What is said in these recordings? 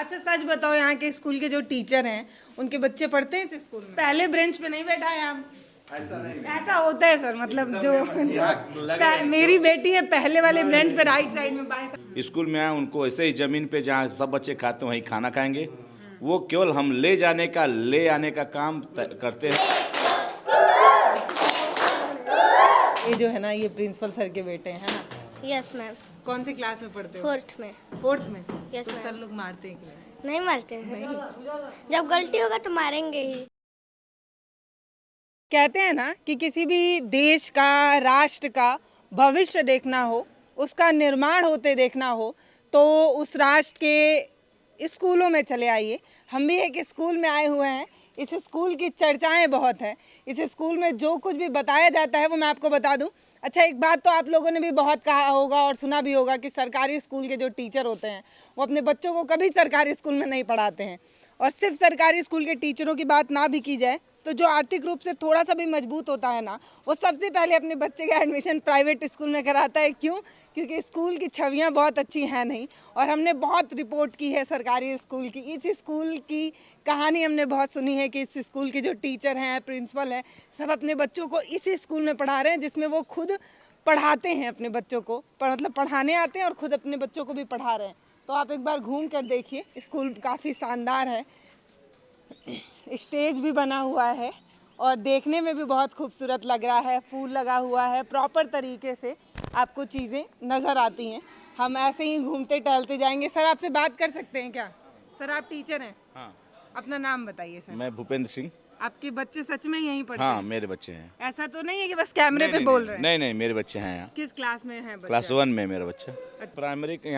अच्छा सच बताओ, यहाँ के स्कूल के जो टीचर हैं उनके बच्चे पढ़ते हैं इस स्कूल में? पहले बेंच पे नहीं बैठा है आप? ऐसा नहीं, ऐसा होता है सर, मतलब जो मेरी बेटी है पहले वाले बेंच पे राइट साइड में बाएं साइड। स्कूल में आए उनको ऐसे ही जमीन पे जहाँ सब बच्चे खाते हैं वहीं खाना खाएंगे। वो केवल हम ले आने का काम करते हैं। ये जो है ना, ये प्रिंसिपल सर के बेटे हैं, है ना? Yes ma'am. कौन सी क्लास में पढ़ते हो? फोर्थ में। फोर्थ में? यस तो मैम। सर लोग मारते हैं कि नहीं मारते हैं, नहीं? जब गलती होगा तो मारेंगे ही। कहते हैं ना कि किसी भी देश का, राष्ट्र का भविष्य देखना हो, उसका निर्माण होते देखना हो, तो उस राष्ट्र के स्कूलों में चले आइए। हम भी एक स्कूल में आए हुए हैं। इस स्कूल की चर्चाएं बहुत हैं। इस स्कूल में जो कुछ भी बताया जाता है वो मैं आपको बता दूं। अच्छा, एक बात तो आप लोगों ने भी बहुत कहा होगा और सुना भी होगा कि सरकारी स्कूल के जो टीचर होते हैं वो अपने बच्चों को कभी सरकारी स्कूल में नहीं पढ़ाते हैं। और सिर्फ सरकारी स्कूल के टीचरों की बात ना भी की जाए तो जो आर्थिक रूप से थोड़ा सा भी मजबूत होता है ना, वो सबसे पहले अपने बच्चे का एडमिशन प्राइवेट स्कूल में कराता है। क्यों? क्योंकि स्कूल की छवियां बहुत अच्छी हैं नहीं। और हमने बहुत रिपोर्ट की है सरकारी स्कूल की। इस स्कूल की कहानी हमने बहुत सुनी है कि इस स्कूल के जो टीचर हैं, प्रिंसिपल हैं, सब अपने बच्चों को इसी स्कूल में पढ़ा रहे हैं जिसमें वो खुद पढ़ाते हैं अपने बच्चों को, मतलब पढ़ाने आते हैं और खुद अपने बच्चों को भी पढ़ा रहे हैं। तो आप एक बार घूम कर देखिए, स्कूल काफ़ी शानदार है। स्टेज भी बना हुआ है और देखने में भी बहुत खूबसूरत लग रहा है। फूल लगा हुआ है, प्रॉपर तरीके से आपको चीज़ें नज़र आती हैं। हम ऐसे ही घूमते टहलते जाएंगे। सर, आपसे बात कर सकते हैं क्या? सर, आप टीचर हैं? हाँ, अपना नाम बताइए सर। मैं भूपेंद्र सिंह। आपके बच्चे सच में यहीं पढ़ते हाँ, हैं? मेरे बच्चे हैं। ऐसा तो नहीं है कि बस कैमरे पे बोल रहे हैं? नहीं नहीं, मेरे बच्चे हैं यहाँ। किस क्लास में है बच्चा? क्लास 1 में मेरा बच्चा।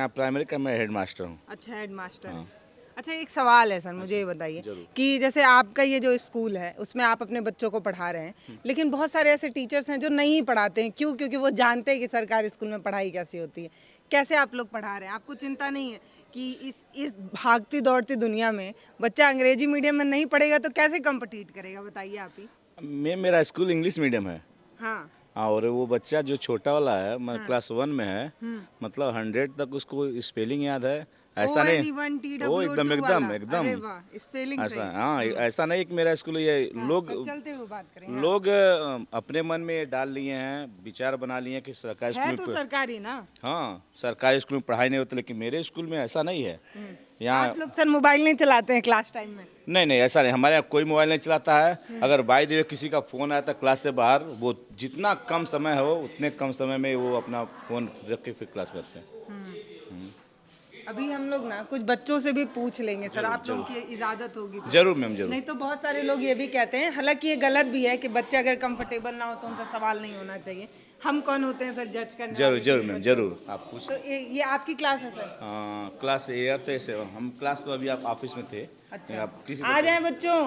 प्राइमरी का मैं हेड मास्टर हूँ। अच्छा, हेड मास्टर हाँ। है। अच्छा, एक सवाल है सर, मुझे ये बताइए कि जैसे आपका ये जो स्कूल है उसमें आप अपने बच्चों को पढ़ा रहे हैं, लेकिन बहुत सारे ऐसे टीचर्स हैं जो नहीं पढ़ाते हैं। क्यों? क्योंकि वो जानते हैं कि सरकारी स्कूल में पढ़ाई कैसी होती है। कैसे आप लोग पढ़ा रहे हैं? आपको चिंता नहीं है कि इस भागती दौड़ती दुनिया में बच्चा अंग्रेजी मीडियम में नहीं पढ़ेगा तो कैसे कम्पीट करेगा? बताइए आप ही। मेरा स्कूल इंग्लिश मीडियम है। हाँ। और वो बच्चा जो छोटा वाला है, मैं क्लास 1 में है, मतलब 100 तक उसको स्पेलिंग याद है। ऐसा नहीं, वो एकदम एकदम एकदम स्पेलिंग ऐसा। हाँ, ऐसा नहीं कि मेरा स्कूल ये चलते हुए बात करें। लोग अपने मन में डाल लिए हैं, विचार बना लिए हैं कि सरकारी है स्कूल तो सरकारी ना। हाँ, सरकारी स्कूल में पढ़ाई नहीं होती, लेकिन मेरे स्कूल में ऐसा नहीं है। यहाँ आप लोग सर मोबाइल नहीं चलाते हैं क्लास टाइम में? नहीं नहीं, ऐसा नहीं, हमारे यहाँ कोई मोबाइल नहीं चलाता है। अगर बाई द वे किसी का फ़ोन आया था क्लास से बाहर, वो जितना कम समय हो उतने कम समय में वो अपना फ़ोन रख के फिर क्लास करते हैं। अभी हम लोग ना कुछ बच्चों से भी पूछ लेंगे सर, आप लोगों की इजाज़त होगी तो? जरूर मैम, जरूर। नहीं तो बहुत सारे लोग ये भी कहते हैं, हालांकि ये गलत भी है कि बच्चे अगर कंफर्टेबल ना हो तो उनसे सवाल नहीं होना चाहिए। हम कौन होते हैं सर जज करने? जरूर जरूर मैम, जरूर आप पूछ। तो ये आपकी क्लास है सर? क्लास 8 से हम क्लास तो अभी आप ऑफिस में थे। अच्छा, आप किसी आ जाए बच्चों,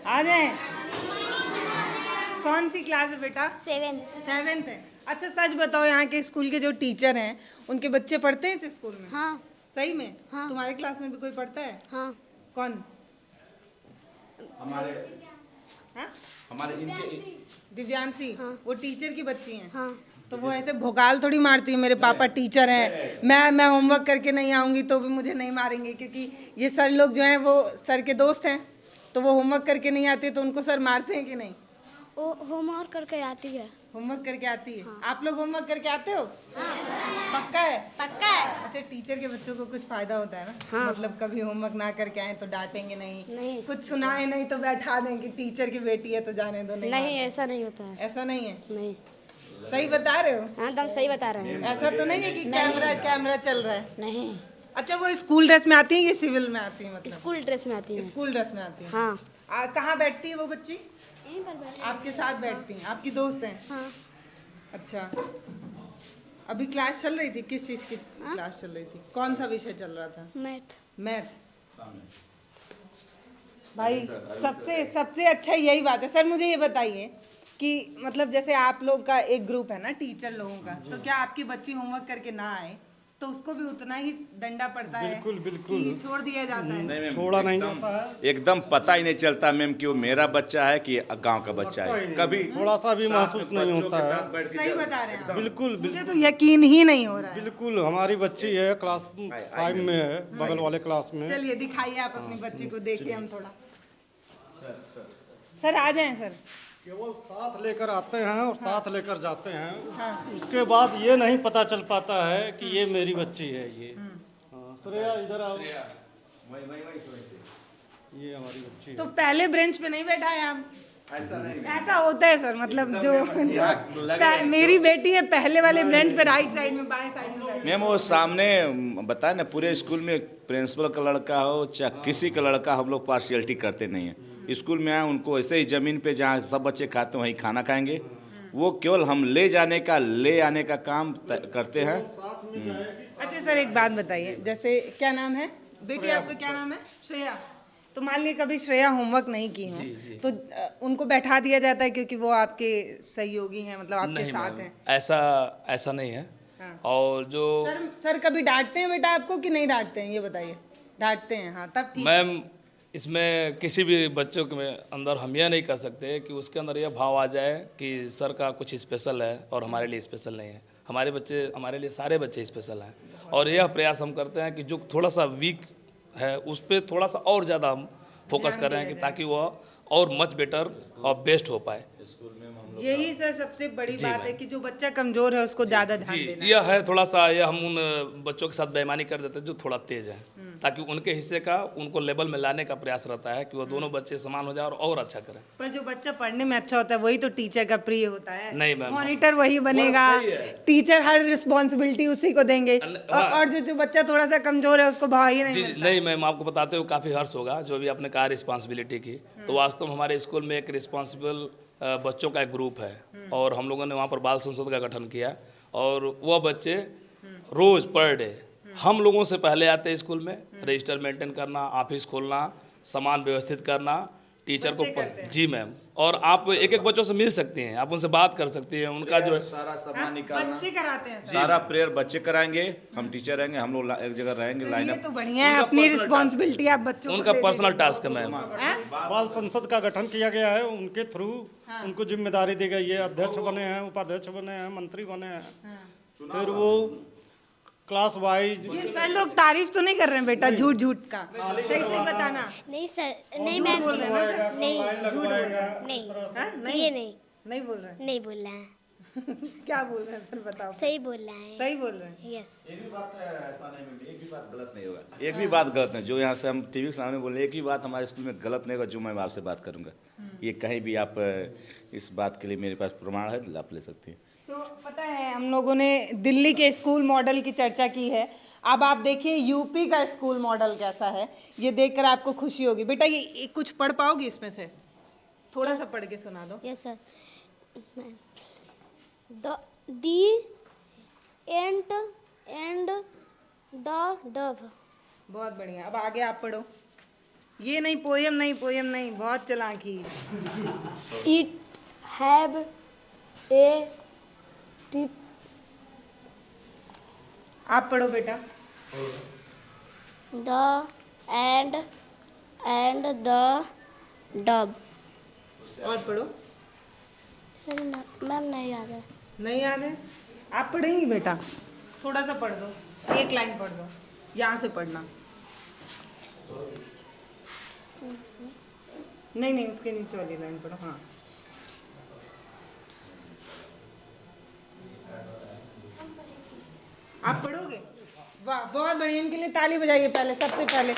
आ जाए। कौन सी क्लास है बेटा? 7th है। अच्छा सच बताओ, यहाँ के स्कूल के जो टीचर हैं उनके बच्चे पढ़ते हैं इस स्कूल में? हाँ। सही में? हाँ। तुम्हारे क्लास में भी कोई पढ़ता है? हाँ। कौन? हमारे हाँ? हमारे इनके दिव्यांशी। हाँ। वो टीचर की बच्ची हैं? हाँ। तो वो ऐसे भोकाल थोड़ी मारती है, मेरे पापा टीचर हैं, मैं होमवर्क करके नहीं आऊँगी तो भी मुझे नहीं मारेंगे। क्योंकि ये सर लोग जो हैं वो सर के दोस्त हैं, तो वो होमवर्क करके नहीं आते तो उनको सर मारते हैं कि नहीं? वो होमवर्क करके आती है। होमवर्क करके आती है? हाँ। आप लोग होमवर्क करके आते हो? हाँ। पक्का है? पक्का है। अच्छा, टीचर के बच्चों को कुछ फायदा होता है ना? हाँ। मतलब कभी होमवर्क ना करके आए तो डांटेंगे नहीं, नहीं। कुछ सुनाए नहीं तो बैठा देंगे, टीचर की बेटी है तो जाने दो। नहीं, ऐसा नहीं होता है। ऐसा नहीं है? नहीं। सही बता रहे हो? हाँ, एकदम सही बता रहे हैं। ऐसा तो नहीं है कि कैमरा चल रहा है? नहीं। अच्छा, वो स्कूल ड्रेस में आती है या सिविल में आती है? मतलब स्कूल ड्रेस में आती है। स्कूल ड्रेस में आती है। हाँ। कहाँ बैठती है वो बच्ची? यहीं पर बैठ। आपके साथ बैठती हैं? आपकी दोस्त हैं? हाँ। अच्छा, अभी क्लास चल रही थी? किस चीज़ की क्लास चल रही थी? कौन सा विषय चल रहा था? मैथ। मैथ। भाई सबसे अच्छा यही बात है। सर मुझे ये बताइए कि मतलब जैसे आप लोग का एक ग्रुप है ना टीचर लोगों का, तो क्या आपकी बच्ची होमवर्क करके ना आए तो उसको भी उतना ही दंडा पड़ता है? बिल्कुल, बिल्कुल। कि छोड़ दिया जाता है? नहीं मैम, छोड़ा नहीं एकदम- जाता है। एकदम पता ही नहीं चलता मैम कि वो मेरा बच्चा है कि गांव का बच्चा लगता ही है। नहीं। कभी थोड़ा सा भी साथ महसूस में नहीं बच्चों होता के है। साथ बैठ के सही जब- बता रहे हैं आप। बिल्कुल मुझे तो यकीन ही नहीं हो रहा है। बिल्कुल हमारी बच्ची है क्लास 5 में है, बगल वाले क्लास में। चलिए दिखाइए आप अपनी बच्ची को, देखिए हम थोड़ा। सर आ जाएं सर। केवल साथ लेकर आते हैं और साथ लेकर जाते हैं। उसके बाद ये नहीं पता चल पाता है कि ये मेरी बच्ची है। ये हाँ, श्रेया इधर आओ। ये हमारी बच्ची तो है। पहले ब्रेंच पे नहीं बैठा है आप? ऐसा नहीं ऐसा होता है सर, मतलब जो मेरी बेटी है पहले वाले ब्रेंच पे राइट साइड में, बाएं साइड में बैठी। मैम वो सामने बताया ना, पूरे स्कूल में प्रिंसिपल का लड़का हो चाहे किसी का लड़का, हम लोग पार्शियलिटी करते नहीं है। स्कूल में आए उनको ऐसे ही ज़मीन पे जहाँ सब बच्चे खाते हैं वहीं खाना खाएंगे। वो केवल हम ले आने का काम करते हैं। अच्छा सर एक बात बताइए, जैसे क्या नाम है बेटी आपका, क्या नाम है? श्रेया। तो मान लीजिए कभी श्रेया होमवर्क नहीं की हो तो उनको बैठा दिया जाता है क्योंकि वो आपके सहयोगी हैं, मतलब आपके नहीं साथ मैम, हैं? ऐसा नहीं है। हाँ। और जो सर कभी डांटते हैं बेटा आपको कि नहीं डांटते हैं, ये बताइए। डांटते हैं, हाँ तब ठीक। मैम इसमें किसी भी बच्चों के अंदर हम यह नहीं कह सकते कि उसके अंदर यह भाव आ जाए कि सर का कुछ स्पेशल है और हमारे लिए स्पेशल नहीं है। हमारे लिए सारे बच्चे स्पेशल हैं और यह प्रयास हम करते हैं कि जो थोड़ा सा वीक है उस पर थोड़ा सा और ज़्यादा हम फोकस कर रहे हैं कि ताकि वह और मच बेटर और बेस्ट हो पाए। यही सर सबसे बड़ी बात है कि जो बच्चा कमजोर है उसको ज्यादा ध्यान जी, देना। यह है थोड़ा सा, यह हम उन बच्चों के साथ बेईमानी कर देते हैं जो थोड़ा तेज है, ताकि उनके हिस्से का उनको लेवल में लाने का प्रयास रहता है कि वो दोनों बच्चे समान हो जाए और अच्छा करें। पर जो बच्चा पढ़ने में अच्छा होता है वही तो टीचर का प्रिय होता है। नहीं मैम, मॉनिटर वही बनेगा, सही है। टीचर हर रिस्पॉन्सिबिलिटी उसी को देंगे। और जो बच्चा थोड़ा सा कमजोर है उसको भाव ही नहीं जी मिलता। नहीं मैम, आपको बताते हुए काफ़ी हर्ष होगा जो भी आपने कहा रिस्पॉन्सिबिलिटी की। तो वास्तव में हमारे स्कूल में एक रिस्पॉन्सिबल बच्चों का एक ग्रुप है और हम लोगों ने वहाँ पर बाल संसद का गठन किया और वह बच्चे रोज़ पर डे हम लोगों से पहले आते हैं स्कूल में। रजिस्टर मेंटेन करना, ऑफिस खोलना, सामान व्यवस्थित करना, टीचर को जी मैम। और आप एक एक बच्चों से मिल सकती हैं, आप उनसे बात कर सकती हैं, उनका जो सारा सामान निकालना, बच्चे कराते हैं सर। सारा प्रेयर बच्चे कराएंगे, हम टीचर रहेंगे, हम लोग एक जगह रहेंगे लाइन ये अप। तो बढ़िया है, अपनी रिस्पॉन्सिबिलिटी आप बच्चों को उनका दे पर्सनल देते टास्क है मैम। हैं। बाल संसद का गठन किया गया है, उनके थ्रू उनको जिम्मेदारी दी गई है। अध्यक्ष बने हैं, उपाध्यक्ष बने हैं, मंत्री बने हैं। फिर वो क्लास वाइज ये सर लोग तारीफ तो नहीं कर रहे हैं बेटा, झूठ झूठ का सही सही बताना। नहीं सर, नहीं मैम, नहीं नहीं हाँ? ये नहीं नहीं बोल रहे हैं। नहीं बोल रहे हैं, क्या बोल रहे हैं सर बताओ। सही बोल रहे हैं। सही बोल रहे हैं। यस, एक भी बात ऐसा नहीं है, एक भी बात गलत नहीं होगा, एक भी बात गलत नहीं। जो यहाँ से हम टीवी के सामने बोले, एक ही बात हमारे स्कूल में गलत नहीं होगा जो मैं आपसे बात करूँगा। ये कहीं भी आप इस बात के लिए मेरे पास प्रमाण है, आप ले सकती हैं। तो पता है हम लोगों ने दिल्ली के स्कूल मॉडल की चर्चा की है, अब आप देखिए यूपी का स्कूल मॉडल कैसा है। ये देखकर आपको खुशी होगी। बेटा ये कुछ पढ़ पाओगी इसमें से? थोड़ा सा पढ़ के सुना दो। Yes sir. The ant and the Dove. बहुत बढ़िया, अब आगे आप पढ़ो। ये नहीं, पोयम नहीं, पोयम नहीं, बहुत चालाकी। It have a tip. आप पढ़ो बेटा। The end the dub. और पढ़ो। सर मैम नहीं याद है। नहीं याद है? आप पढ़ेंगी बेटा? थोड़ा सा पढ़ दो, एक लाइन पढ़ दो, यहाँ से पढ़ना। नहीं उसके नीचे वाली लाइन पढ़ो। हाँ आप पढ़ोगे? वाह बहुत बढ़िया, इनके लिए ताली बजाइए पहले, सबसे पहले।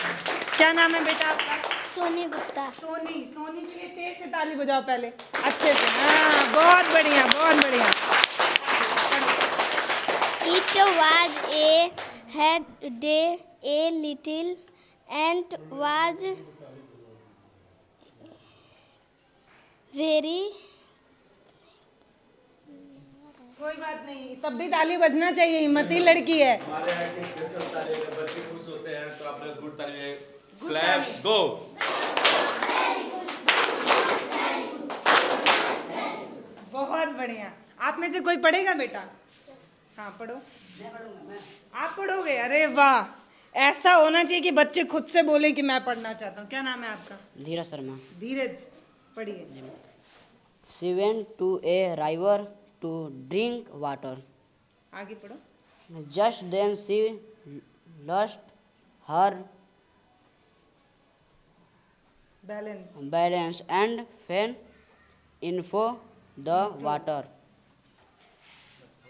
क्या नाम है बेटा आपका? सोनी गुप्ता। सोनी। सोनी के लिए तेज से ताली बजाओ पहले, अच्छे से। हाँ बहुत बढ़िया, बहुत बढ़िया। It was a had day a little ant was very। कोई बात नहीं, तब भी ताली बजना चाहिए, हिम्मती लड़की है। हमारे यहाँ की स्पेशल ताली, अगर बच्चे खुश होते हैं तो आप लोग गुड ताली, क्लैप्स गो। बहुत बढ़िया। आप में से कोई पढ़ेगा बेटा? हाँ पढ़ो। आप पढ़ोगे? अरे वाह, ऐसा होना चाहिए कि बच्चे खुद से बोले कि मैं पढ़ना चाहता हूँ। क्या नाम है आपका? धीरज शर्मा। धीरज, पढ़िए। She went to a river to drink water. आगे पढ़ो। Just then she lost her balance. balance and fell into the water.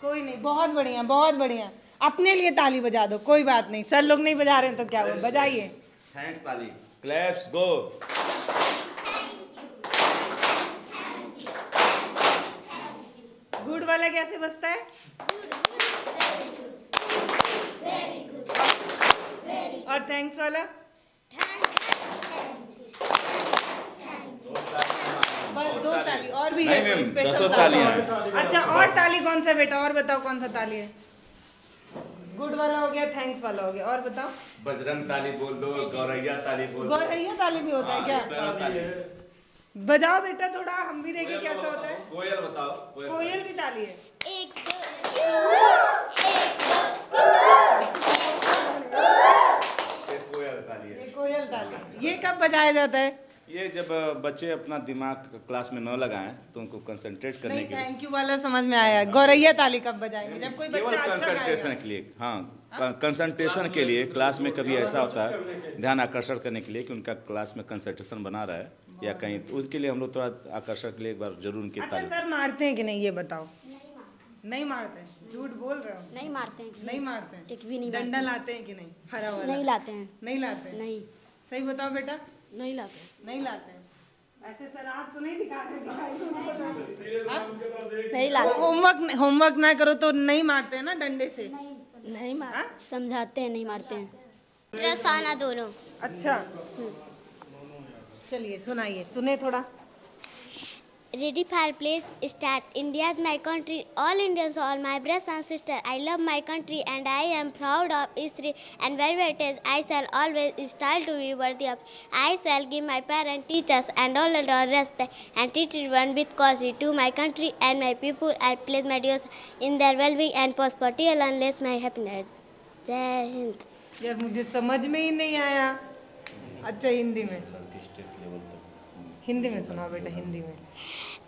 कोई नहीं, बहुत बढ़िया, बहुत बढ़िया। अपने लिए ताली बजा दो, कोई बात नहीं। सर लोग नहीं बजा रहे हैं तो क्या हुआ, बजाइए। थैंक्स ताली, क्लैप्स गो। गुड वाला कैसे बजता है? और थैंक्स वाला? बस 2 ताली, और भी है? नहीं मैम, कोई 10 special तालियां ताली? हैं। अच्छा, और ताली कौन सा बेटा? और बताओ कौन सा ताली है? गुड वाला हो गया, थैंक्स वाला हो गया, और बताओ। बजरंग ताली बोल दो, गौरैया ताली बोल दो। गौरैया ताली भी होता है क्या? स्पैरो ताली। बजाओ बेटा थोड़ा, हम भी देखें कैसा होता है। कोयल बताओ। कोयल भी ताली है। एक ये कोयल ताली है। ये कोयल ताली, ये कब बजाया जाता है? ये जब बच्चे अपना दिमाग क्लास में न लगाएं तो उनको कंसंट्रेट करने नहीं, के लिए, थैंक यू वाला समझ में आया। गौरैया ताली कब बजाएंगे? जब कोई केवल बच्चा अच्छा कंसंट्रेशन गाएगा। के लिए। हाँ, कंसंट्रेशन के लिए। क्लास में कभी ऐसा होता है ध्यान आकर्षण करने के लिए कि उनका क्लास में कंसंट्रेशन बना रहा है या कहीं, तो उसके लिए हम लोग थोड़ा आकर्षण के लिए एक बार जरूर उनकी अच्छा ताली। सर मारते हैं कि नहीं, ये बताओ। नहीं मारते हैं? झूठ बोल रहे हो? नहीं मारते हैं, नहीं मारते हैं? एक भी नहीं डंडा लाते हैं कि नहीं? हरा वाला? नहीं लाते हैं, नहीं लाते हैं? नहीं सही बताओ बेटा। नहीं लाते हैं, नहीं लाते हैं? ऐसे सर आप तो नहीं दिखाते, दिखाई। नहीं लाते होमवर्क ना करो तो नहीं मारते हैं ना डंडे से? नहीं मार समझाते हैं, नहीं मारते हैं। प्रस्तावना दोनों। अच्छा, चलिए सुनाइए, सुने थोड़ा। Ready for place start. India is my country. All Indians, all my brothers and sisters. I love my country and I am proud of history and wherever it is, I shall always strive to be worthy of. I shall give my parents, teachers, and all adore respect and treat everyone with courtesy to my country and my people and place my dues in their well-being and prosperity unless my happiness. जय हिंद। यार मुझे समझ में ही नहीं आया। अच्छा हिंदी में, हिंदी में सुनाओ बेटा, हिंदी में।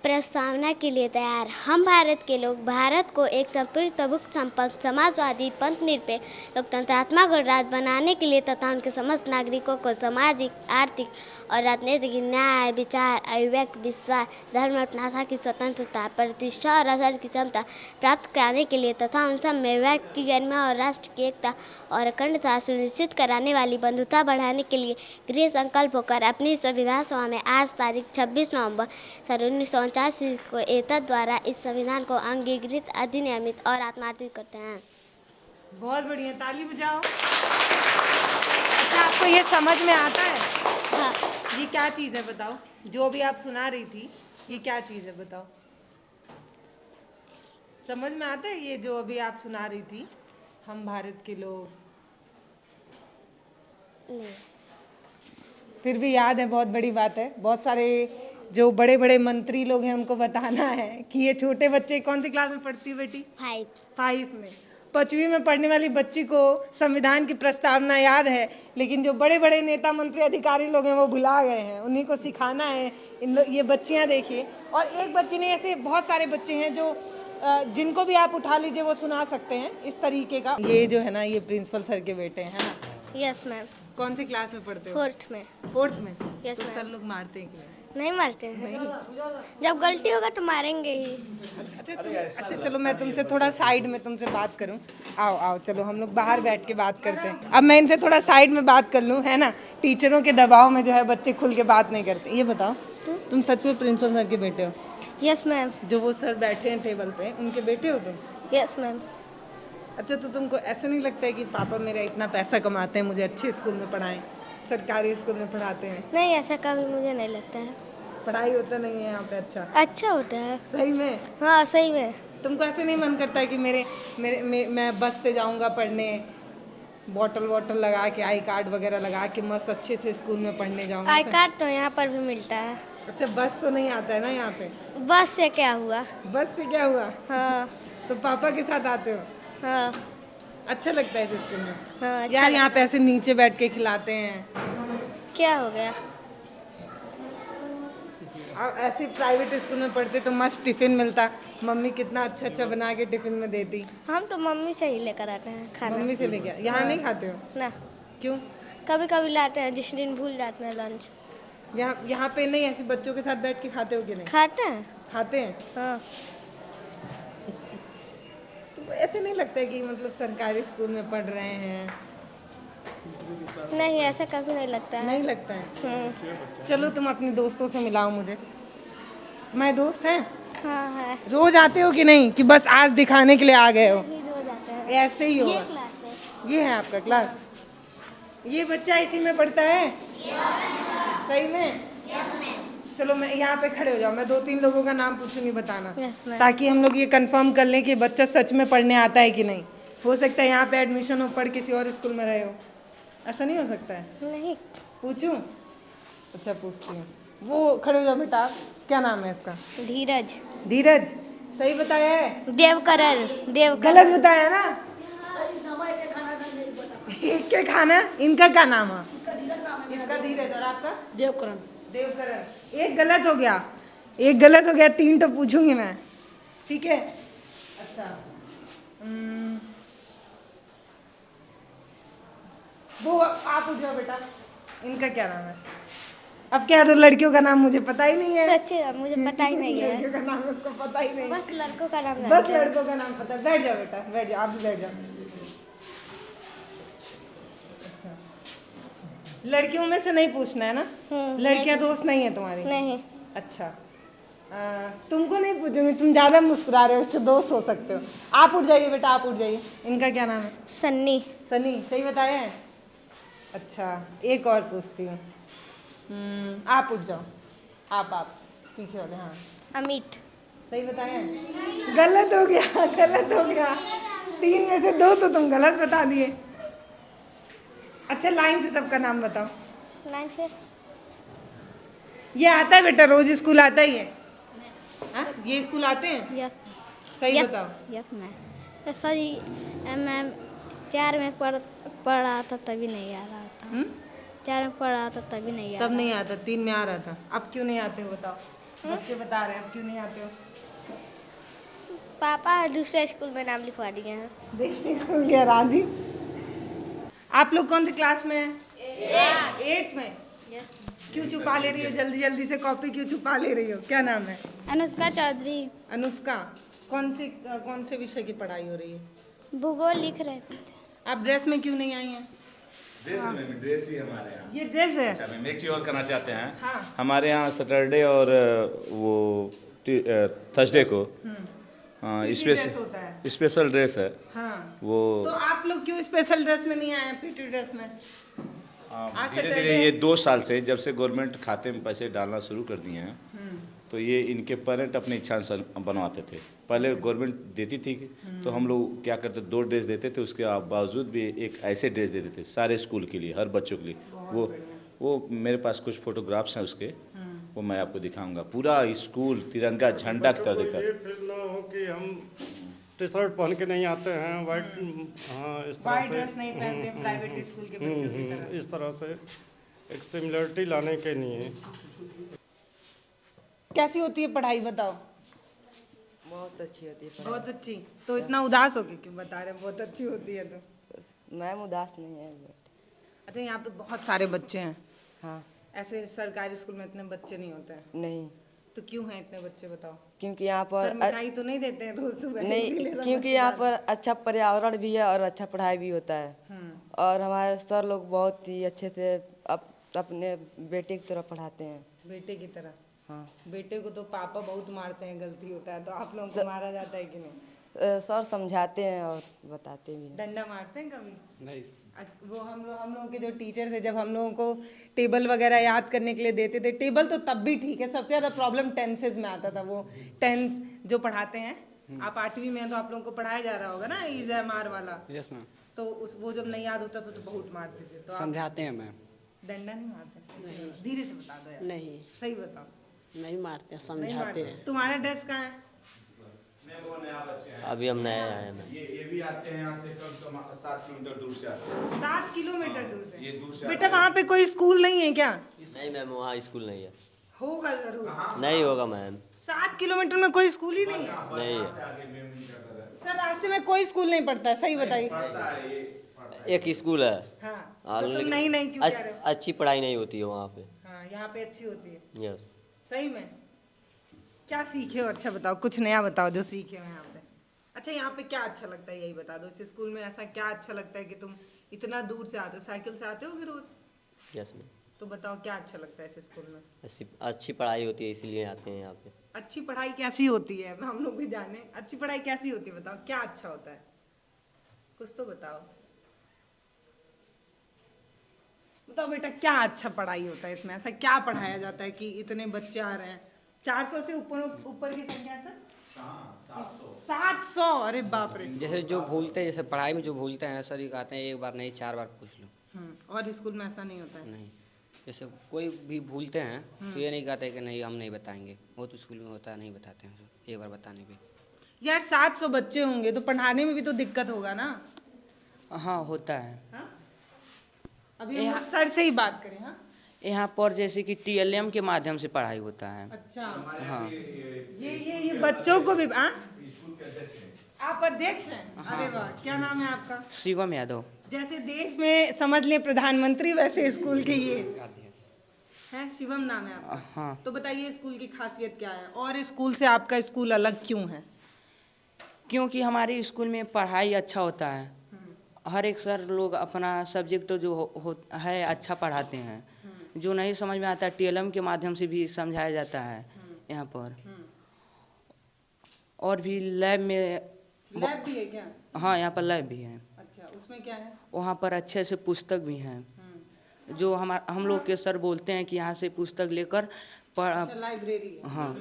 प्रस्तावना के लिए तैयार। हम भारत के लोग भारत को एक संपूर्ण प्रभुत्व संपन्न समाजवादी पंथ निरपेक्ष लोकतंत्रात्मक गणराज्य बनाने के लिए तथा उनके समस्त नागरिकों को सामाजिक, आर्थिक और राजनीतिक न्याय, विचार, अभिव्यक्ति, विश्वास, धर्म और प्रार्थना की स्वतंत्रता, प्रतिष्ठा और असर की क्षमता प्राप्त कराने के लिए तथा उन सब में व्यक्ति की गरिमा और राष्ट्र की एकता और अखंडता सुनिश्चित कराने वाली बंधुता बढ़ाने के लिए गृह संकल्प होकर अपनी संविधान सभा में आज तारीख 26 नवंबर सन 1949 को एतद द्वारा इस संविधान को अंगीकृत, अधिनियमित और आत्मार्थित करते हैं। बहुत बढ़िया, ताली बजाओ। अच्छा आपको ये समझ में आता है? हाँ, ये क्या चीज़ है बताओ? जो भी आप सुना रही थी, ये क्या चीज़ है बताओ? समझ में आता है ये जो अभी आप सुना रही थी? हम भारत के लोग, नहीं फिर भी याद है, बहुत बड़ी बात है। बहुत सारे जो बड़े बड़े मंत्री लोग हैं उनको बताना है कि ये छोटे बच्चे, कौन सी क्लास में पढ़ती है बेटी? 5 में। 5वीं में पढ़ने वाली बच्ची को संविधान की प्रस्तावना याद है, लेकिन जो बड़े बड़े नेता मंत्री अधिकारी लोग हैं वो भुला गए हैं। उन्हीं को सिखाना है। ये बच्चियां देखिए, और एक बच्ची नहीं, ऐसे बहुत सारे बच्चे हैं जो जिनको भी आप उठा लीजिए वो सुना सकते हैं इस तरीके का। ये जो है ना, ये प्रिंसिपल सर के बेटे हैं, है ना? Yes ma'am. कौन सी क्लास में पढ़ते हो? 4th में। 4th में? Yes, तो ma'am. सर लोग मारते हैं कि नहीं? नहीं मारते हैं, जब गलती होगा तो मारेंगे ही। अच्छा चलो मैं तुमसे थोड़ा साइड में तुमसे बात करूं। आओ आओ, चलो हम लोग बाहर बैठ के बात करते हैं। अब मैं इनसे थोड़ा साइड में बात कर लूं, है ना? टीचरों के दबाव में जो है बच्चे खुल के बात नहीं करते। ये बताओ, तुम सच में प्रिंसिपल सर के बेटे हो? Yes ma'am. जो वो सर बैठे हैं टेबल पे, उनके बेटे हो तुम? Yes ma'am. अच्छा, तो तुमको ऐसा नहीं लगता है कि पापा मेरा इतना पैसा कमाते हैं, मुझे अच्छे स्कूल में पढ़ाएं, सरकारी स्कूल में पढ़ाते हैं? नहीं, ऐसा कभी मुझे नहीं लगता है। पढ़ाई होता नहीं है यहाँ पे? अच्छा होता है। सही में? हाँ सही में। तुमको ऐसे नहीं मन करता है कि मैं बस से जाऊंगा पढ़ने, बॉटल लगा के, आई कार्ड वगैरह लगा के मस्त अच्छे से स्कूल में पढ़ने जाऊंगा? आई कार्ड तो यहाँ पर भी मिलता है। अच्छा, बस तो नहीं आता है ना यहाँ पे? बस से क्या हुआ? बस से क्या हुआ? हाँ। तो पापा के साथ आते हो? हाँ अच्छा लगता है इस स्कूल में? हाँ अच्छा यार यहाँ पे ऐसे नीचे बैठ के खिलाते हैं, क्या हो गया? और ऐसे प्राइवेट स्कूल में पढ़ते तो मस्त टिफिन मिलता, मम्मी कितना अच्छा अच्छा बना के टिफिन में देती। हम तो मम्मी से ही लेकर आते हैं खाना। मम्मी से लेके यहाँ नहीं खाते हो? ना, क्यों? कभी कभी लाते हैं जिस दिन भूल जाते हैं लंच। यहाँ पे नहीं ऐसे बच्चों के साथ बैठ के खाते हो कि नहीं? खाते हैं। खाते हैं। हाँ तो ऐसे नहीं लगता है कि मतलब सरकारी स्कूल में पढ़ रहे हैं? नहीं, ऐसा कभी नहीं लगता है। नहीं लगता है। चलो तुम अपने दोस्तों से मिलाओ मुझे, तुम्हारे दोस्त हैं? हाँ है। रोज आते हो कि नहीं, कि बस आज दिखाने के लिए आ गए हो? नहीं, रोज आते हैं। ऐसे ही ये होगा। क्लास है। ये है आपका क्लास? ये बच्चा इसी में पढ़ता है? सही में? चलो मैं यहाँ पे खड़े हो जाओ, मैं 2-3 लोगों का नाम पूछूंगी, बताना, Yes, ma'am. ताकि हम लोग ये कंफर्म कर लें कि बच्चा सच में पढ़ने आता है कि नहीं। हो सकता है यहाँ पे एडमिशन हो, पढ़ किसी और स्कूल में रहे हो, ऐसा नहीं हो सकता है? नहीं। पूछूं? अच्छा पूछती हूँ। वो खड़े हो जाओ बेटा, आप क्या नाम है इसका? धीरज। धीरज। सही बताया है? देवकरण। गलत बताया ना? एक के खाना, इनका क्या नाम है? इसका धीरज और आपका? देवकरण। देवकरण। एक गलत हो गया, एक गलत हो गया, 3 तो पूछूंगी मैं, ठीक है? अच्छा वो आप उठ जाओ बेटा, इनका क्या नाम है? अब क्या, तो लड़कियों का नाम मुझे पता ही नहीं है। सच है, मुझे पता ही नहीं है। लड़कियों का नाम उसको पता ही नहीं। बस लड़कों का नाम बस जानते हैं। लड़कों का नाम पता है। बैठ जाओ बेटा, बैठ जाओ, आप भी बैठ जाओ। अच्छा। लड़कियों में से नहीं पूछना है ना? लड़कियां दोस्त नहीं है तुम्हारी? नहीं। अच्छा तुमको नहीं पूछूंगी, तुम ज्यादा मुस्कुरा रहे हो, उससे दोस्त हो सकते हो। आप उठ जाइए बेटा, आप उठ जाइए। इनका क्या नाम है? सन्नी। सनी। सही बताया है? अच्छा एक और पूछती हूँ। आप उठ जाओ, आप पीछे वाले। हाँ अमित। सही बताया है? गलत हो गया, गलत हो गया। 3 में से 2 तो तुम गलत बता दिए। अच्छा लाइन से सबका नाम बताओ। लाइन से। ये आता है बेटा, रोज स्कूल आता ही है? हाँ ये स्कूल आते हैं? यस। सही बताओ। Yes ma'am. सॉरी मैम, 4 में पढ़ रहा था तभी नहीं आ रहा था। 4 में पढ़ रहा था तभी नहीं आ तब रहा। नहीं आता, 3 में आ रहा था। अब क्यों नहीं आते हो बताओ? बच्चे बता रहे हैं अब क्यों नहीं आते हो। पापा दूसरे स्कूल में नाम लिखवा दिए हैं। देखने को गया राधी। आप लोग कौन से क्लास में हैं? 8 में। यस। क्यों छुपा ले रही हो, जल्दी जल्दी से कॉपी क्यों छुपा ले रही हो? क्या नाम है? अनुष्का चौधरी। अनुष्का। कौन से विषय की पढ़ाई हो रही है? भूगोल लिख रहे थे। आप ड्रेस में क्यों नहीं आई हैं? ड्रेस ही हमारे यहाँ। ये ड्रेस है? अच्छा मैम एक चीज़ और करना चाहते हैं। हाँ। हमारे यहाँ सैटरडे और वो थर्सडे को ड्रेस होता है? स्पेशल ड्रेस है हाँ। वो। तो आप लोग क्यों स्पेशल ड्रेस में नहीं आए हैं, पीटी ड्रेस में? आज धीरे सैटरडे धीरे ये 2 साल से जब से गवर्नमेंट खाते में पैसे डालना शुरू कर दिए हैं, तो ये इनके पेरेंट अपनी इच्छा अनुसार बनवाते थे। पहले गवर्नमेंट देती थी, तो हम लोग क्या करते, 2 ड्रेस देते थे, उसके बावजूद भी एक ऐसे ड्रेस देते थे सारे स्कूल के लिए, हर बच्चों के लिए। वो मेरे पास कुछ फोटोग्राफ्स हैं उसके, वो मैं आपको दिखाऊंगा। पूरा स्कूल तिरंगा झंडा की तरह दिखता ये है। फील ना हो कि हम टी शर्ट पहन के नहीं आते हैं, वाइट। हाँ इस तरह व्हाइट से ड्रेस नहीं पहनते प्राइवेट स्कूल के बच्चों की तरह। इस तरह से एक सिमिलरिटी लाने के लिए। कैसी होती है पढ़ाई बताओ? बहुत अच्छी होती है बहुत अच्छी। तो इतना उदास होके क्यों बता रहे हैं बहुत अच्छी होती है? तो मैम उदास नहीं है अच्छा यहाँ पे बहुत सारे बच्चे हैं। हाँ ऐसे सरकारी स्कूल में इतने बच्चे नहीं होते हैं, नहीं, तो क्यों हैं इतने बच्चे बताओ? क्योंकि यहाँ सर पर मिठाई तो नहीं देते हैं रोज सुबह? इसीलिए नहीं, तो क्योंकि बच्चे यहाँ जाते पर अच्छा पर्यावरण भी है और अच्छा पढ़ाई भी होता है। हैं। और हमारे सर लोग बहुत ही अच्छे से अपने बेटे की तरह पढ़ाते हैं। बेटे की तरह? हाँ बेटे को तो पापा बहुत मारते हैं, गलती होता है तो आप लोगों को मारा जाता है कि नहीं? सर समझाते हैं और बताते भी हैं। डंडा मारते हैं कभी? नहीं। वो हम लोगों के जो टीचर थे, जब हम लोगों को टेबल वगैरह याद करने के लिए देते थे, टेबल तो तब भी ठीक है, सबसे ज़्यादा प्रॉब्लम टेंसेज में आता था। वो टेंस जो पढ़ाते हैं, आप 8वीं में हैं तो आप लोगों को पढ़ाया जा रहा होगा ना ईज है मार वाला। Yes ma'am. तो वो जब नहीं याद होता तो बहुत मारते थे। तो आप समझाते हैं मैम। डंडा नहीं मारते? धीरे से बता दो यार। नहीं, सही बताओ। नहीं मारते हैं, नहीं समझाते मारते। हैं। तुम्हारा ड्रेस कहाँ है? अभी हम नए आए हैं मैम। ये भी आते हैं यहाँ से कम से कम 7 किलोमीटर दूर से आते हैं। 7 किलोमीटर दूर से। ये दूर से बेटा वहाँ पे कोई स्कूल नहीं है क्या? नहीं मैम, वहाँ स्कूल नहीं है। होगा जरूर। नहीं होगा मैम। 7 किलोमीटर में कोई स्कूल ही नहीं है? नहीं है। सर रास्ते में कोई स्कूल नहीं पड़ता है, सही बताइए। एक स्कूल है। हाँ हाँ, तो तुम लेकिन नहीं नहीं क्यों कह रहे हो? अच्छी पढ़ाई नहीं होती है वहाँ पे। हाँ यहाँ पे अच्छी होती है। यस। सही में क्या सीखे हो? अच्छा बताओ, कुछ नया बताओ जो सीखे हो यहाँ पे। अच्छा यहाँ पे क्या अच्छा लगता है यही बता दो। इस स्कूल में ऐसा क्या अच्छा लगता है कि तुम इतना दूर से आते हो? साइकिल से आते हो रोज? Yes ma'am. तो बताओ क्या अच्छा लगता है इस स्कूल में? अच्छी पढ़ाई होती है इसलिए आते हैं यहाँ पे। अच्छी पढ़ाई कैसी होती है? हम लोग भी जाने अच्छी पढ़ाई कैसी होती है, बताओ क्या अच्छा होता है, कुछ तो बताओ। बताओ बेटा क्या अच्छा पढ़ाई होता है इसमें? ऐसा क्या पढ़ाया जाता है कि इतने बच्चे आ रहे हैं? 400 से ऊपर ऊपर की संख्या है सर? 700। अरे बाप रे। जैसे जो भूलते हैं, जैसे पढ़ाई में जो भूलते हैं सर ये कहते हैं एक बार नहीं 4 बार पूछ लो। और स्कूल में ऐसा नहीं होता है? नहीं, जैसे कोई भी भूलते हैं तो ये नहीं कहते कि नहीं हम नहीं बताएंगे। वो तो स्कूल में होता है, नहीं बताते हैं एक बार बताने पे। यार 700 बच्चे होंगे तो पढ़ाने में भी तो दिक्कत होगा ना? हाँ होता है। हाँ? अभी हम सर से ही बात करें। हाँ यहाँ पर जैसे कि TLM के माध्यम से पढ़ाई होता है। अच्छा हाँ ये बच्चों को भी आप अध्यक्ष हैं? अरे वाह, क्या नाम है आपका? शिवम यादव। जैसे देश में समझ ले प्रधानमंत्री, वैसे स्कूल के ये हैं। शिवम नाम है आपका? हाँ। तो बताइए स्कूल की खासियत क्या है और स्कूल से आपका स्कूल अलग क्यों है? क्योंकि हमारे स्कूल में पढ़ाई अच्छा होता है। हर एक सर लोग अपना सब्जेक्ट जो है अच्छा पढ़ाते हैं। जो नहीं समझ में आता TLM के माध्यम से भी समझाया जाता है यहाँ पर। और भी लैब भी है क्या? हाँ यहाँ पर लैब भी है। अच्छा उसमें क्या है? वहाँ पर अच्छे से पुस्तक भी हैं जो हम लोग के सर बोलते हैं कि यहाँ से पुस्तक लेकर लाइब्रेरी है। हाँ।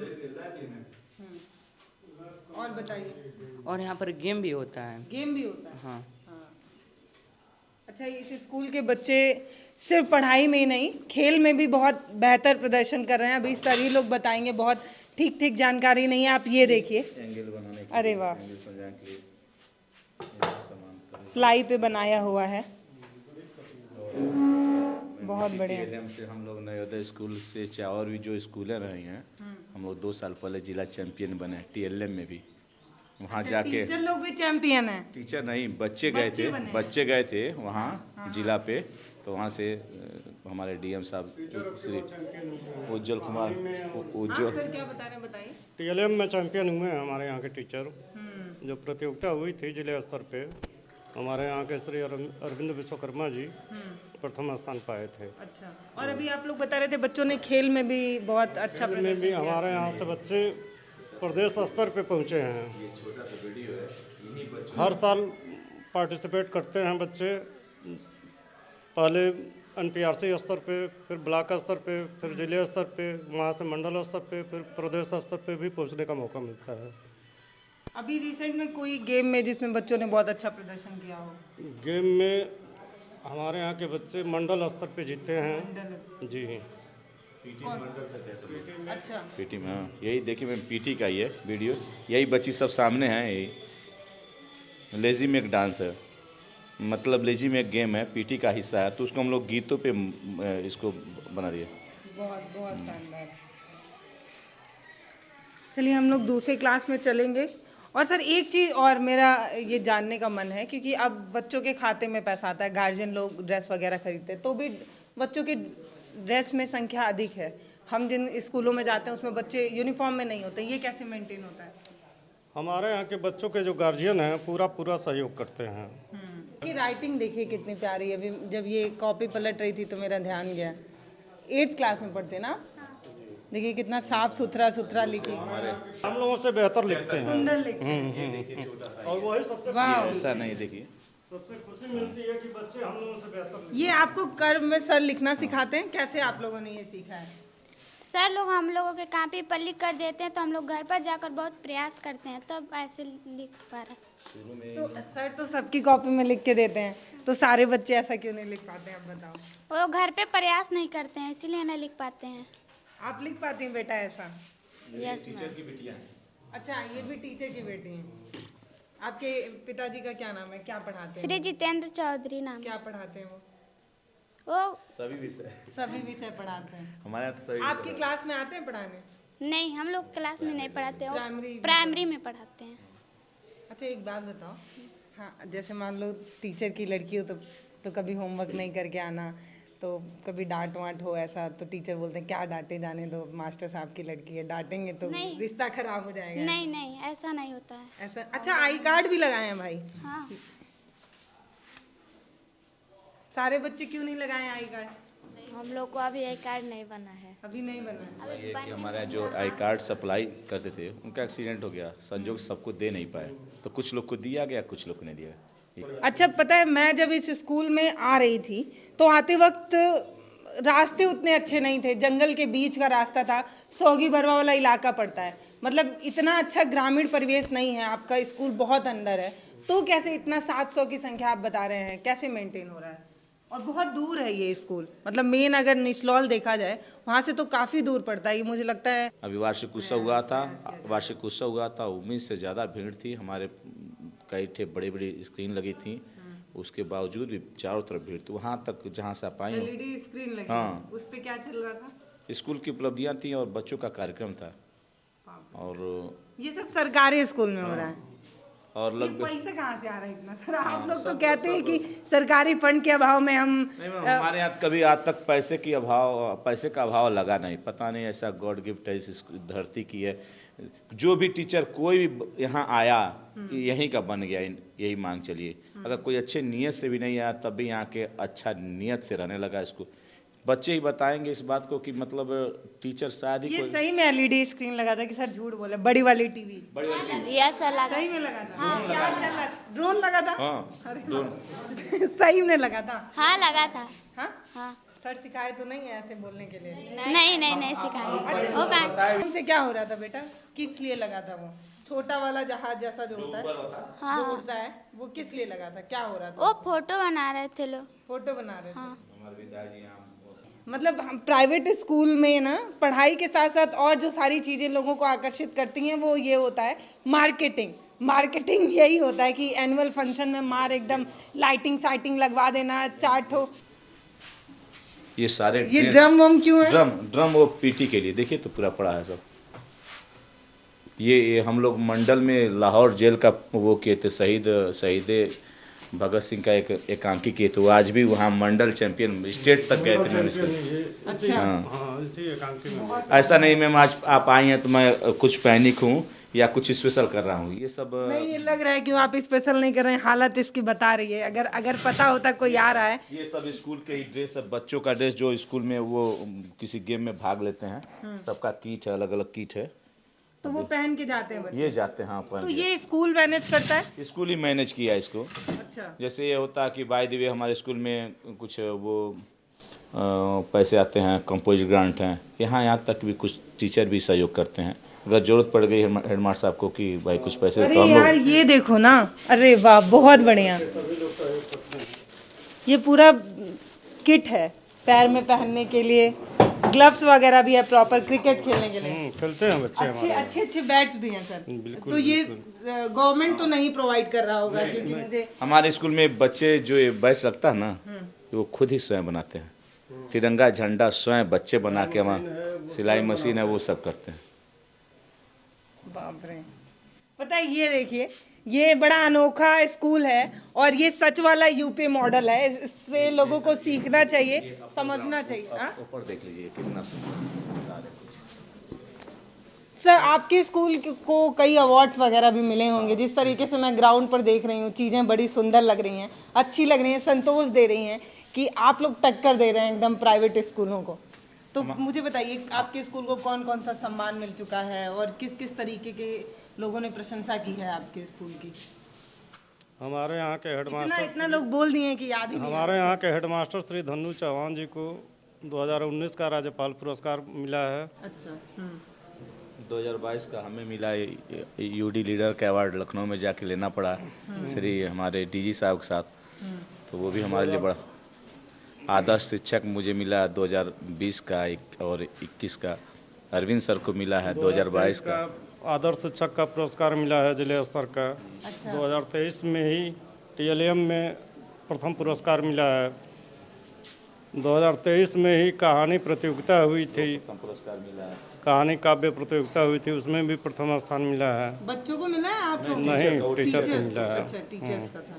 और बताइए। और यहाँ पर गेम भी होता है। गेम भी होता है? हाँ। अच्छा इस स्कूल के बच्चे सिर्फ पढ़ाई में ही नहीं, खेल में भी बहुत बेहतर प्रदर्शन कर रहे हैं। अभी सभी लोग बताएंगे, बहुत ठीक ठीक जानकारी नहीं है। आप ये देखिए, अरे वाह, प्लाई पे बनाया हुआ है, बहुत बढ़िया। TLM से हम लोग नवोदय स्कूल से चाहे और भी जो स्कूलें रही हैं, हम लोग 2 साल पहले जिला चैंपियन बने TLM में भी। वहाँ जाके टीचर लोग भी चैंपियन हैं? टीचर नहीं, बच्चे गए थे वहाँ जिला पे। तो वहाँ से हमारे DM साहब श्री उज्जवल कुमार सर क्या बता रहे हैं, बताइए। TLM में चैंपियन हुए हैं हमारे यहाँ के टीचर। जो प्रतियोगिता हुई थी जिले स्तर पे, हमारे यहाँ के श्री अरविंद विश्वकर्मा जी प्रथम स्थान पाए थे। अच्छा, और अभी आप लोग बता रहे थे बच्चों ने खेल में भी बहुत अच्छा प्रदर्शन किया। हमारे यहाँ से बच्चे प्रदेश स्तर पे पहुँचे हैं। हर साल पार्टिसिपेट करते हैं बच्चे। पहले NPRC स्तर पे, फिर ब्लॉक स्तर पे, फिर जिले स्तर पे, वहाँ से मंडल स्तर पे, फिर प्रदेश स्तर पे भी पहुँचने का मौका मिलता है। अभी रिसेंट में कोई गेम में जिसमें बच्चों ने बहुत अच्छा प्रदर्शन किया हो? गेम में हमारे यहाँ के बच्चे मंडल स्तर पे जीते हैं जी। अच्छा PT में, हाँ यही देखिए मैम, PT का ये वीडियो, यही बच्ची सब सामने है। यही लेजी में एक डांस है, मतलब लेजी में एक गेम है, PT का हिस्सा है। तो उसको हम लोग गीतों पे इसको बना दिए। बहुत बहुत शानदार। चलिए हम लोग दूसरे क्लास में चलेंगे। और सर एक चीज़ और मेरा ये जानने का मन है, क्योंकि अब बच्चों के खाते में पैसा आता है, गार्जियन लोग ड्रेस वगैरह खरीदते हैं, तो भी बच्चों की ड्रेस में संख्या अधिक है। हम जिन स्कूलों में जाते हैं उसमें बच्चे यूनिफॉर्म में नहीं होते, ये कैसे मेंटेन होता है? हमारे यहाँ के बच्चों के जो गार्जियन हैं पूरा सहयोग करते हैं। कि राइटिंग देखिए कितनी प्यारी है। अभी जब ये कॉपी पलट रही थी तो मेरा ध्यान गया। 8th क्लास में पढ़ते ना? देखिए कितना साफ सुथरा लिखी। हम लोगों से बेहतर लिखते हैं, सुंदर लिखते हैं। और वही सबसे ऐसा नहीं, देखिए सबसे खुशी मिलती है कि बच्चे हम लोगों से बेहतर। ये आपको कर्व में सर लिखना सिखाते हैं? कैसे आप लोगों ने ये सीखा है? सर लोग हम लोगों के कॉपी पर लिख कर देते हैं, तो हम लोग घर पर जाकर बहुत प्रयास करते हैं, तब ऐसे लिख पा रहे। तो सर तो सबकी कॉपी में लिख के देते हैं, तो सारे बच्चे ऐसा क्यों नहीं लिख पाते हैं, आप बताओ। वो घर पे प्रयास नहीं करते हैं, इसीलिए नहीं लिख पाते हैं। आप लिख पाती हैं बेटा ऐसा? यस टीचर की बिटिया हैं। अच्छा, ये भी टीचर की बेटी हैं। आपके पिताजी का क्या नाम है, क्या पढ़ाते हैं? श्री जितेंद्र चौधरी नाम। क्या पढ़ाते हैं वो? वो सभी विषय सभी विषय पढ़ाते हैं। हमारे यहाँ तो सभी आपकी क्लास में आते हैं पढ़ाने? नहीं, हम लोग क्लास में नहीं पढ़ाते हैं, प्राइमरी प्राइमरी में पढ़ाते हैं। अच्छा, एक बात बताओ, हाँ, जैसे मान लो टीचर की लड़की हो तो कभी होमवर्क नहीं करके आना, तो कभी डांट वांट हो ऐसा, तो टीचर बोलते हैं क्या डांटे, जाने दो, मास्टर साहब की लड़की है, डांटेंगे तो नहीं। रिश्ता खराब हो जाएगा। नहीं नहीं, ऐसा नहीं होता है। ऐसा? अच्छा, आई कार्ड भी लगाए हैं भाई? हाँ, सारे बच्चे क्यों नहीं लगाए आई कार्ड? हम लोग को अभी आई कार्ड नहीं बना है। अभी नहीं बना है। ये कि हमारे यहाँ जो आई कार्ड सप्लाई करते थे उनका एक्सीडेंट हो गया, संजोग सबको दे नहीं पाए, तो कुछ लोग को दिया गया, कुछ लोग को नहीं दिया गया। अच्छा, पता है मैं जब इस स्कूल में आ रही थी तो आते वक्त रास्ते उतने अच्छे नहीं थे, जंगल के बीच का रास्ता था, सौगी भरवा वाला इलाका पड़ता है, मतलब इतना अच्छा ग्रामीण परिवेश नहीं है। आपका स्कूल बहुत अंदर है, तो कैसे इतना 700 की संख्या आप बता रहे हैं, कैसे मेंटेन हो रहा है? और बहुत दूर है ये स्कूल, मतलब मेन अगर निचलौल देखा जाए वहाँ से तो काफ़ी दूर पड़ता है, ये मुझे लगता है। अभी वार्षिक उत्सव हुआ था, उम्मीद से ज़्यादा भीड़ थी, हमारे कई ठे बड़ी बड़ी स्क्रीन लगी थी, उसके बावजूद भी चारों तरफ भीड़ थी। वहाँ तक जहाँ से आप आई हो, LED स्क्रीन लगी, हाँ, उस पे क्या चल रहा था? स्कूल की उपलब्धियाँ थी और बच्चों का कार्यक्रम था, और ये सब सरकारी स्कूल में हो रहा है। और ये लगभग पैसे कहाँ से आ रहा है इतना सर? आप लोग तो कहते हैं कि सरकारी फंड के अभाव में हम नहीं मैम, हमारे यहाँ कभी आज तक पैसे का अभाव लगा नहीं, पता नहीं ऐसा गॉड गिफ्ट है इस धरती की है। जो भी टीचर कोई भी यहाँ आया यहीं का बन गया, यही मांग चलिए। अगर कोई अच्छे नियत से भी नहीं आया तब भी यहाँ के अच्छा नियत से रहने लगा इसको। बच्चे ही बताएंगे इस बात को कि मतलब टीचर शायद ही ये कोई सही में LED स्क्रीन लगा था कि सर झूठ बोले? बड़ी वाली टीवी यस सर लगा। सही में लगा था? क्या चल रहा था? ड्रोन लगा था? हाँ, अरे ड्रोन। सही में लगा था? हाँ लगा था। हाँ हाँ, सर सिखाए तो नहीं है ऐसे बोलने के लिए? नहीं नहीं नहीं सिखाया। वो कहाँ? उनसे क्या हो रहा था बेटा, किस लिए लगा था वो छोटा वाला जहाज जैसा जो होता है, हाँ जो उड़ता है, वो किस लिए लगा था, क्या हो रहा था? वो फोटो बना रहे थे लोग। फोटो बना रहे थे। हाँ, मतलब हम प्राइवेट स्कूल में ना पढ़ाई के साथ साथ और जो सारी चीज़ें लोगों को आकर्षित करती हैं वो ये होता है मार्केटिंग यही होता है कि एनुअल फंक्शन में मार एकदम लाइटिंग साइटिंग लगवा देना, चार्ट हो। ये सारे ये ड्रम वम क्यों है? ड्रम वो पीटी के लिए, देखिए तो पूरा पड़ा है सब। ये हम लोग मंडल में लाहौर जेल का वो किए थे, शहीद भगत सिंह का एक एकांकी किए थे, वो आज भी वहाँ मंडल चैंपियन स्टेट तक गए थे मैम इसके। अच्छा, हाँ, इसी एकांकी में। ऐसा नहीं मैम आज आप आई हैं तो मैं कुछ पैनिक हूँ या कुछ स्पेशल कर रहा हूँ, ये सब नहीं, ये लग रहा है कि आप स्पेशल नहीं कर रहे हैं, हालत इसकी बता रही है। अगर पता होता कोई आ रहा है। ये सब स्कूल के ही ड्रेस, सब बच्चों का ड्रेस जो स्कूल में वो किसी गेम में भाग लेते हैं, सबका किट है, अलग अलग किट है, तो वो पहन के जाते हैं बच्चे? ये जाते हैं। हाँ, तो ये स्कूल मैनेज करता है? स्कूल ही मैनेज किया है इसको। अच्छा, जैसे ये होता है कि बाय द वे हमारे स्कूल में कुछ वो पैसे आते हैं, कंपोजिट ग्रांट हैं, यहाँ तक भी कुछ टीचर भी सहयोग करते हैं। अगर जरूरत पड़ गई हेडमास्टर साहब को कि भाई कुछ पैसे, अरे तो हम यार लोग ये देखो ना, अरे वाह बहुत बढ़िया। ये पूरा किट है पैर में पहनने के लिए, ग्लव्स वगैरह भी है प्रॉपर क्रिकेट खेलने के लिए। खेलते हैं बच्चे हमारे। अच्छे बैट्स भी हैं सर। बिल्कुल, तो ये गवर्नमेंट तो नहीं प्रोवाइड कर रहा होगा क्योंकि मुझे हमारे स्कूल में बच्चे जो ये बैच लगता है ना, वो खुद ही स्वयं बनाते हैं। तिरंगा झंडा स्वयं बच्चे बना के, वहाँ सिलाई मशीन है, वो सब करते हैं। बाप रे, पता है ये देखिए, ये बड़ा अनोखा स्कूल है और ये सच वाला यूपी मॉडल है, इससे लोगों को सीखना चाहिए, समझना चाहिए। ऊपर देख लीजिए कितना सारे कुछ। सर आपके स्कूल को कई अवार्ड्स वगैरह भी मिले होंगे, जिस तरीके से मैं ग्राउंड पर देख रही हूँ, चीज़ें बड़ी सुंदर लग रही हैं, अच्छी लग रही हैं, संतोष दे रही हैं कि आप लोग टक्कर दे रहे हैं एकदम प्राइवेट स्कूलों को। तो मुझे बताइए आपके स्कूल को कौन कौन सा सम्मान मिल चुका है और किस किस तरीके के लोगों ने प्रशंसा की है आपके स्कूल की? हमारे यहाँ के हेडमास्टर, इतना लोग बोल दिए कि याद ही नहीं। हमारे यहाँ के हेडमास्टर श्री धन्नू चौहान जी को 2019 का राज्यपाल पुरस्कार मिला है। अच्छा, 2022 का हमें मिला यूडी लीडर का अवार्ड, लखनऊ में जाके लेना पड़ा श्री हमारे डीजी साहब के साथ, तो वो भी हमारे लिए बड़ा। आदर्श शिक्षक मुझे मिला 2020 का और 21 का। अरविंद सर को मिला है 2022 का। आदर्श शिक्षक का पुरस्कार मिला है जिले स्तर का। 2023 में ही TLM में प्रथम पुरस्कार मिला है। 2023 में ही कहानी प्रतियोगिता हुई थी, पुरस्कार मिला है। कहानी काव्य प्रतियोगिता हुई थी, उसमें भी प्रथम स्थान मिला है। बच्चों को मिला है आप लोग? नहीं, टीचर को मिला है। अच्छा, टीचर्स का था।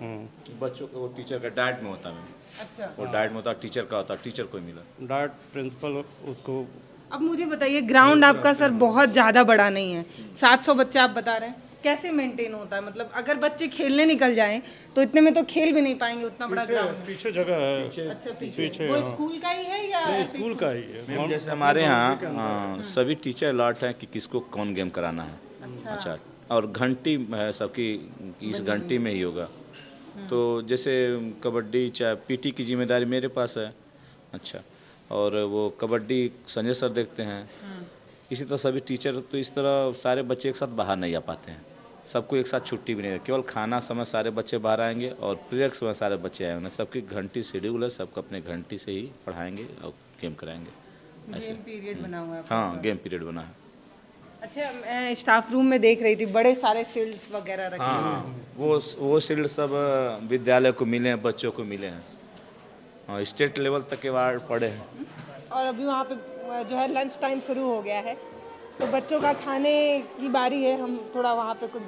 बच्चों को वो टीचर का डाइट में होता है, अच्छा, वो डाइट में होता है, टीचर का होता है, टीचर को मिला। डाइट प्रिंसिपल उसको। अब मुझे बताइए, ग्राउंड आपका सर बहुत ज़्यादा बड़ा नहीं है, 700 बच्चे आप बता रहे हैं, कैसे मेंटेन होता है? मतलब अगर बच्चे खेलने निकल जाएं तो इतने में तो खेल भी नहीं पाएंगे, उतना बड़ा ग्राउंड। पीछे जगह है। अच्छा, पीछे वो स्कूल का ही है या स्कूल का ही है? जैसे हमारे यहाँ सभी टीचर अलर्ट हैं कि किसको कौन गेम कराना है। अच्छा, और घंटी है सबकी, इस घंटी में ही होगा। तो जैसे कबड्डी चाहे PT की जिम्मेदारी मेरे पास है। अच्छा, और वो कबड्डी संजय सर देखते हैं। इसी तरह सभी टीचर, तो इस तरह सारे बच्चे एक साथ बाहर नहीं आ पाते हैं, सबको एक साथ छुट्टी भी नहीं है। केवल खाना समय सारे बच्चे बाहर आएंगे और पीरियड समय सारे बच्चे आए होंगे। सबकी घंटी शेड्यूल है, सबको अपने घंटी से ही पढ़ाएंगे और गेम कराएंगे। ऐसे गेम पीरियड बना हुआ है? हाँ, गेम पीरियड बना है। अच्छा, मैं स्टाफ रूम में देख रही थी बड़े सारे शील्ड्स वगैरह रखे हैं। हाँ, वो शील्ड सब विद्यालय को मिले हैं, बच्चों को मिले हैं, और स्टेट लेवल तक के अवार्ड पड़े हैं। और अभी वहाँ पे जो है लंच टाइम शुरू हो गया है, तो बच्चों का खाने की बारी है। हम थोड़ा वहाँ पे कुछ